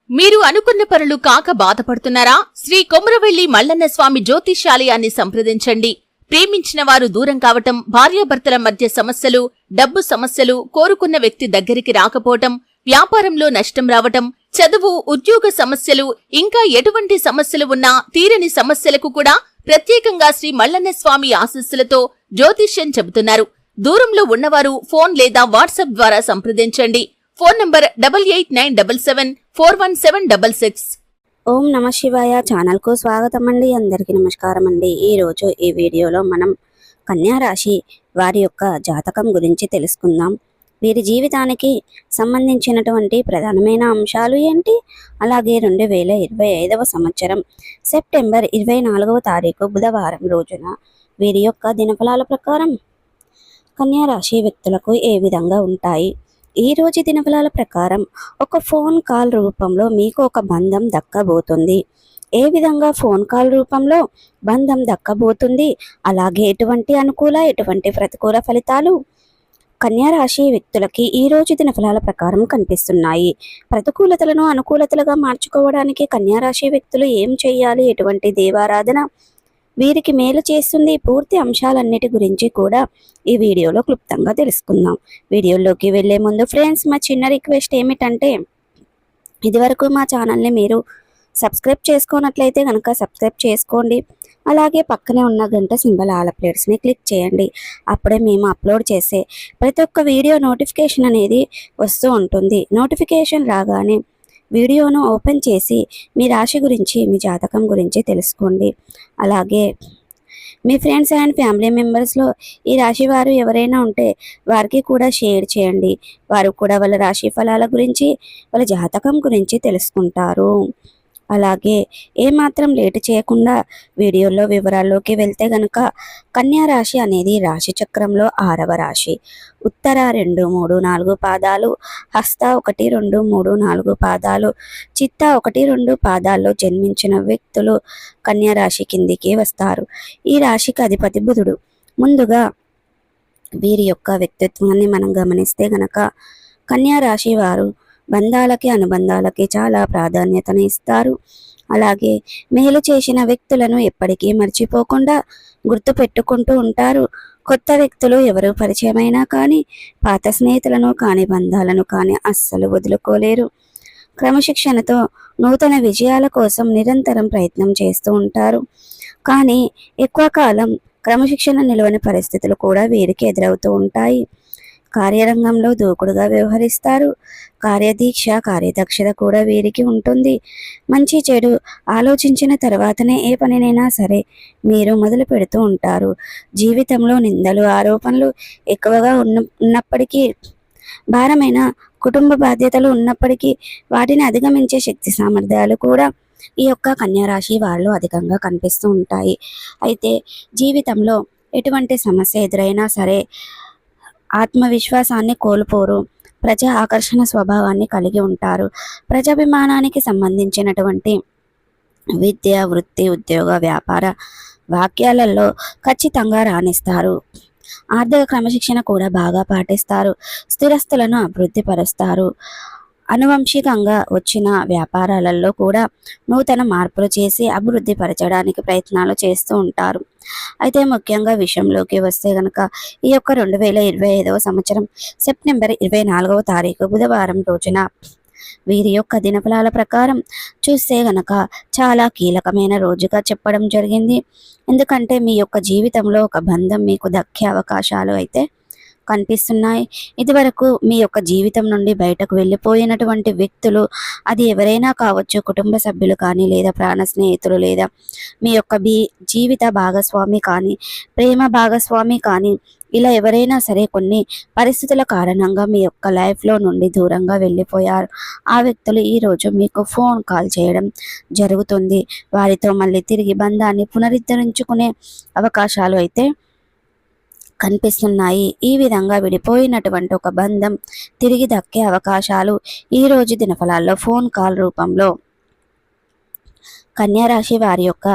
మీరు అనుకున్న పనులు కాక బాధపడుతున్నారా? శ్రీ కొమురవెల్లి మల్లన్న స్వామి జ్యోతిష్యాలయాన్ని సంప్రదించండి. ప్రేమించిన వారు దూరం కావటం, భార్యాభర్తల మధ్య సమస్యలు, డబ్బు సమస్యలు, కోరుకున్న వ్యక్తి దగ్గరికి రాకపోవటం, వ్యాపారంలో నష్టం రావటం, చదువు, ఉద్యోగ సమస్యలు, ఇంకా ఎటువంటి సమస్యలు ఉన్నా తీరని సమస్యలకు కూడా ప్రత్యేకంగా శ్రీ మల్లన్న స్వామి ఆశీస్సులతో జ్యోతిష్యం చెబుతున్నారు. దూరంలో ఉన్నవారు ఫోన్ లేదా వాట్సాప్ ద్వారా సంప్రదించండి. Phone number 8897741766. ఓం నమ శివాయ ఛానల్ కు స్వాగతం అండి. అందరికీ నమస్కారం అండి. ఈరోజు ఈ వీడియోలో మనం కన్యా రాశి వారి యొక్క జాతకం గురించి తెలుసుకుందాం. వీరి జీవితానికి సంబంధించినటువంటి ప్రధానమైన అంశాలు ఏంటి, అలాగే 2025వ సంవత్సరం సెప్టెంబర్ 24వ తారీఖు బుధవారం రోజున వీరి యొక్క దినఫలాల ప్రకారం కన్యా రాశి వ్యక్తులకు ఏ విధంగా ఉంటాయి. ఈ రోజు దినఫలాల ప్రకారం ఒక ఫోన్ కాల్ రూపంలో మీకు ఒక బంధం దక్కబోతుంది. ఏ విధంగా ఫోన్ కాల్ రూపంలో బంధం దక్కబోతుంది, అలాగే ఎటువంటి అనుకూల ఎటువంటి ప్రతికూల ఫలితాలు కన్యా రాశి వ్యక్తులకి ఈ రోజు దినఫలాల ప్రకారం కనిపిస్తున్నాయి. ప్రతికూలతలను అనుకూలతలుగా మార్చుకోవడానికి కన్యా రాశి వ్యక్తులు ఏం చేయాలి, ఎటువంటి దేవారాధన వీరికి మేలు చేస్తుంది, పూర్తి అంశాలన్నిటి గురించి కూడా ఈ వీడియోలో క్లుప్తంగా తెలుసుకుందాం. వీడియోలోకి వెళ్లే ముందు ఫ్రెండ్స్, మా చిన్న రిక్వెస్ట్ ఏమిటంటే, ఇదివరకు మా ఛానల్ని మీరు సబ్స్క్రైబ్ చేసుకున్నట్లయితే కనుక సబ్స్క్రైబ్ చేసుకోండి. అలాగే పక్కనే ఉన్న గంట సింబల్ ఆల్ అప్డేట్స్ని క్లిక్ చేయండి. అప్పుడే మేము అప్లోడ్ చేసే ప్రతి ఒక్క వీడియో నోటిఫికేషన్ అనేది వస్తూ ఉంటుంది. నోటిఫికేషన్ రాగానే వీడియోను ఓపెన్ చేసి మీ రాశి గురించి, మీ జాతకం గురించి తెలుసుకోండి. అలాగే మీ ఫ్రెండ్స్ అండ్ ఫ్యామిలీ మెంబర్స్లో ఈ రాశి వారు ఎవరైనా ఉంటే వారికి కూడా షేర్ చేయండి. వారు కూడా వాళ్ళ రాశి ఫలాల గురించి, వాళ్ళ జాతకం గురించి తెలుసుకుంటారు. అలాగే ఏమాత్రం లేటు చేయకుండా వీడియోలో వివరాల్లోకి వెళ్తే గనక కన్యా రాశి అనేది రాశి చక్రంలో 6వ రాశి. ఉత్తర 2, 3, 4 పాదాలు, హస్త 1, 2, 3, 4 పాదాలు, చిత్త 1, 2 పాదాల్లో జన్మించిన వ్యక్తులు కన్యా రాశి కిందికి వస్తారు. ఈ రాశికి అధిపతి బుధుడు. ముందుగా వీరి యొక్క వ్యక్తిత్వాన్ని మనం గమనిస్తే గనక కన్యా రాశి వారు బంధాలకి, అనుబంధాలకి చాలా ప్రాధాన్యతను ఇస్తారు. అలాగే మేలు చేసిన వ్యక్తులను ఎప్పటికీ మర్చిపోకుండా గుర్తు పెట్టుకుంటూ ఉంటారు. కొత్త వ్యక్తులు ఎవరు పరిచయమైనా కానీ, పాత స్నేహితులను కానీ, బంధాలను కానీ అస్సలు వదులుకోలేరు. క్రమశిక్షణతో నూతన విజయాల కోసం నిరంతరం ప్రయత్నం చేస్తూ ఉంటారు. కానీ ఎక్కువ కాలం క్రమశిక్షణ నిలవని పరిస్థితులు కూడా వీరికి ఎదురవుతూ ఉంటాయి. కార్యరంగంలో దూకుడుగా వ్యవహరిస్తారు. కార్యదీక్ష, కార్యదక్షత కూడా వీరికి ఉంటుంది. మంచి చెడు ఆలోచించిన తర్వాతనే ఏ పనినైనా సరే మీరు మొదలు పెడుతూ ఉంటారు. జీవితంలో నిందలు, ఆరోపణలు ఎక్కువగా ఉన్నప్పటికీ, భారమైన కుటుంబ బాధ్యతలు ఉన్నప్పటికీ వాటిని అధిగమించే శక్తి సామర్థ్యాలు కూడా ఈ యొక్క కన్యా రాశి వాళ్ళు అధికంగా కనిపిస్తూ ఉంటాయి. అయితే జీవితంలో ఎటువంటి సమస్య ఎదురైనా సరే ఆత్మవిశ్వాసాన్ని కోల్పోరు. ప్రజా ఆకర్షణ స్వభావాన్ని కలిగి ఉంటారు. ప్రజాభిమానానికి సంబంధించినటువంటి విద్య, వృత్తి, ఉద్యోగ, వ్యాపార వాక్యాలలో ఖచ్చితంగా రాణిస్తారు. ఆర్థిక క్రమశిక్షణ కూడా బాగా పాటిస్తారు. స్థిరస్తులను అభివృద్ధి పరుస్తారు. అనువంశికంగా వచ్చిన వ్యాపారాలలో కూడా నూతన మార్పులు చేసి అభివృద్ధి పరచడానికి ప్రయత్నాలు చేస్తూ ఉంటారు. అయితే ముఖ్యంగా విషయంలోకి వస్తే గనక ఈ యొక్క 2025వ సంవత్సరం సెప్టెంబర్ 24వ తారీఖు బుధవారం రోజున వీరి యొక్క దినఫలాల ప్రకారం చూస్తే గనక చాలా కీలకమైన రోజుగా చెప్పడం జరిగింది. ఎందుకంటే మీ యొక్క జీవితంలో ఒక బంధం మీకు దక్కే అవకాశాలు అయితే కనిపిస్తున్నాయి. ఇదివరకు మీ యొక్క జీవితం నుండి బయటకు వెళ్ళిపోయినటువంటి వ్యక్తులు, అది ఎవరైనా కావచ్చు, కుటుంబ సభ్యులు కానీ, లేదా ప్రాణ స్నేహితులు, లేదా మీ యొక్క జీవిత భాగస్వామి కానీ, ప్రేమ భాగస్వామి కానీ, ఇలా ఎవరైనా సరే కొన్ని పరిస్థితుల కారణంగా మీ యొక్క లైఫ్లో నుండి దూరంగా వెళ్ళిపోయారు. ఆ వ్యక్తులు ఈరోజు మీకు ఫోన్ కాల్ చేయడం జరుగుతుంది. వారితో మళ్ళీ తిరిగి బంధాన్ని పునరుద్ధరించుకునే అవకాశాలు అయితే కనిపిస్తున్నాయి. ఈ విధంగా విడిపోయినటువంటి ఒక బంధం తిరిగి దక్కే అవకాశాలు ఈ రోజు దినఫలాల్లో ఫోన్ కాల్ రూపంలో కన్యా రాశి వారి యొక్క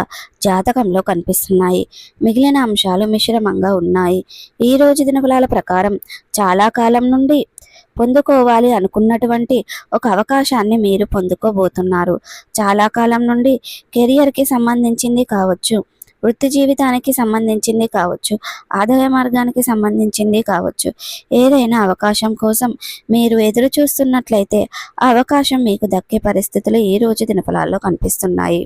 జాతకంలో కనిపిస్తున్నాయి. మిగిలిన అంశాలు మిశ్రమంగా ఉన్నాయి. ఈ రోజు దినఫలాల ప్రకారం చాలా కాలం నుండి పొందుకోవాలి అనుకున్నటువంటి ఒక అవకాశాన్ని మీరు పొందుకోబోతున్నారు. చాలా కాలం నుండి కెరియర్కి సంబంధించింది కావచ్చు, వృత్తి జీవితానికి సంబంధించింది కావచ్చు, ఆదాయ మార్గానికి సంబంధించింది కావచ్చు, ఏదైనా అవకాశం కోసం మీరు ఎదురు చూస్తున్నట్లయితే ఆ అవకాశం మీకు దక్కే పరిస్థితులు ఈ రోజు దినఫలాల్లో కనిపిస్తున్నాయి.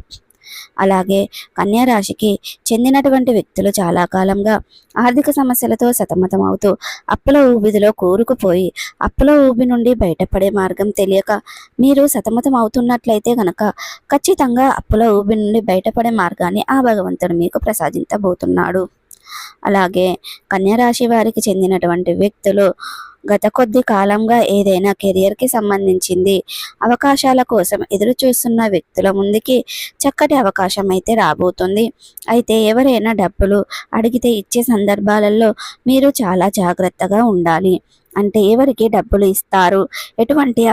అలాగే కన్యా రాశికి చెందినటువంటి వ్యక్తులు చాలా కాలంగా ఆర్థిక సమస్యలతో సతమతమవుతూ అప్పుల ఊబిదిలో కూరుకుపోయి అప్పుల ఊబి నుండి బయటపడే మార్గం తెలియక మీరు సతమతం అవుతున్నట్లయితే గనక ఖచ్చితంగా అప్పుల ఊబి నుండి బయటపడే మార్గాన్ని ఆ భగవంతుడు మీకు ప్రసాదించబోతున్నాడు. అలాగే కన్యా రాశి వారికి చెందినటువంటి వ్యక్తులు గత కొద్ది కాలంగా ఏదైనా కెరియర్కి సంబంధించింది అవకాశాల కోసం ఎదురు చూస్తున్న వ్యక్తుల ముందుకి చక్కటి అవకాశం అయితే రాబోతుంది. అయితే ఎవరైనా డబ్బులు అడిగితే ఇచ్చే సందర్భాలలో మీరు చాలా జాగ్రత్తగా ఉండాలి. అంటే ఎవరికి డబ్బులు ఇస్తారు, ఎటువంటి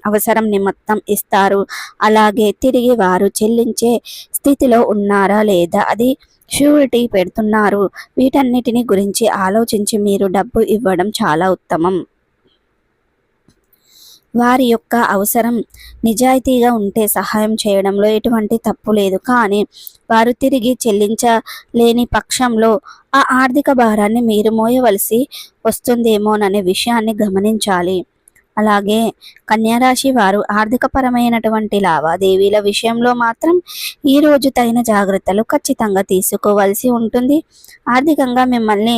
అవసరం నిమిత్తం ఇస్తారు, అలాగే తిరిగి వారు చెల్లించే స్థితిలో ఉన్నారా లేదా, అది షూరిటీ పెడుతున్నారు, వీటన్నిటిని గురించి ఆలోచించి మీరు డబ్బు ఇవ్వడం చాలా ఉత్తమం. వారి యొక్క అవసరం నిజాయితీగా ఉంటే సహాయం చేయడంలో ఎటువంటి తప్పు లేదు. కానీ వారు తిరిగి చెల్లించలేని పక్షంలో ఆ ఆర్థిక భారాన్ని మీరు మోయవలసి వస్తుందేమోననే విషయాన్ని గమనించాలి. అలాగే కన్యారాశి వారు ఆర్థికపరమైనటువంటి లావాదేవీల విషయంలో మాత్రం ఈరోజు తగిన జాగ్రత్తలు ఖచ్చితంగా తీసుకోవాల్సి ఉంటుంది. ఆర్థికంగా మిమ్మల్ని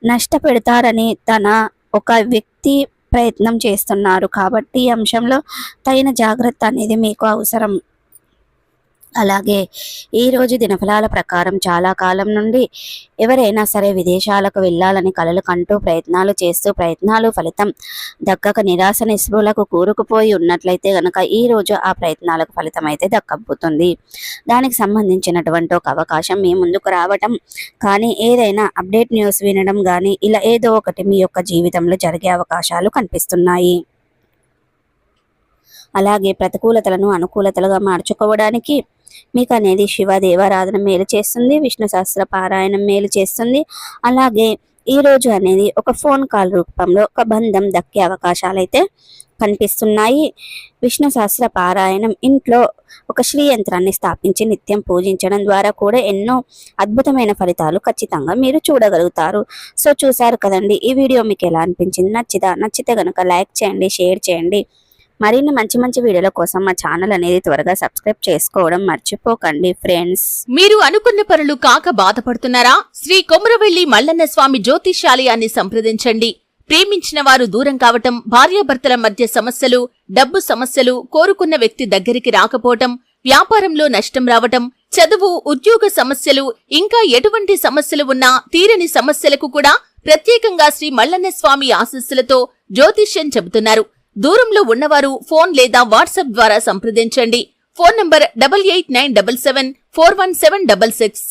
నష్టపెడతారని ఒక వ్యక్తి ప్రయత్నం చేస్తున్నారు కాబట్టి ఈ అంశంలో తగిన జాగ్రత్త అనేది మీకు అవసరం. అలాగే ఈరోజు దినఫలాల ప్రకారం చాలా కాలం నుండి ఎవరైనా సరే విదేశాలకు వెళ్ళాలని కలలు కంటూ ప్రయత్నాలు ఫలితం దక్కక నిరాశ నిస్పృహలకు కూరుకుపోయి ఉన్నట్లయితే గనక ఈరోజు ఆ ప్రయత్నాలకు ఫలితం అయితే దక్కబోతుంది. దానికి సంబంధించినటువంటి ఒక అవకాశం మీ ముందుకు రావటం కానీ, ఏదైనా అప్డేట్ న్యూస్ వినడం కానీ, ఇలా ఏదో ఒకటి మీ యొక్క జీవితంలో జరిగే అవకాశాలు కనిపిస్తున్నాయి. అలాగే ప్రతికూలతలను అనుకూలతలుగా మార్చుకోవడానికి మీకు అనేది శివ దేవారాధన మేలు చేస్తుంది, విష్ణు సహస్ర పారాయణం మేలు చేస్తుంది. అలాగే ఈరోజు అనేది ఒక ఫోన్ కాల్ రూపంలో ఒక బంధం దక్కే అవకాశాలు అయితే కనిపిస్తున్నాయి. విష్ణు సహస్ర పారాయణం ఇంట్లో ఒక శ్రీ యంత్రాన్ని స్థాపించి నిత్యం పూజించడం ద్వారా కూడా ఎన్నో అద్భుతమైన ఫలితాలు ఖచ్చితంగా మీరు చూడగలుగుతారు. సో చూసారు కదండి, ఈ వీడియో మీకు ఎలా అనిపించింది? నచ్చితే గనక లైక్ చేయండి, షేర్ చేయండి. మరిన్ని మంచి వీడియోల కోసం మా ఛానల్ అనేది త్వరగా సబ్స్క్రైబ్ చేసుకోవడం మర్చిపోకండి ఫ్రెండ్స్. మీరు అనుకున్న పనులు కాక బాధపడుతున్నారా? శ్రీ కొమురవెల్లి మల్లన్న స్వామి జ్యోతిషాలయాన్ని సంప్రదించండి. ప్రేమించిన వారు దూరం కావటం, భార్యాభర్తల మధ్య సమస్యలు, డబ్బు సమస్యలు, కోరుకున్న వ్యక్తి దగ్గరికి రాకపోవటం, వ్యాపారంలో నష్టం రావటం, చదువు, ఉద్యోగ సమస్యలు, ఇంకా ఎటువంటి సమస్యలు ఉన్నా తీరని సమస్యలకు కూడా ప్రత్యేకంగా శ్రీ మల్లన్న స్వామి ఆశీస్సులతో జ్యోతిష్యం చెబుతున్నారు. దూరంలో ఉన్నవారు ఫోన్ లేదా వాట్సాప్ ద్వారా సంప్రదించండి. Phone number 8897741766.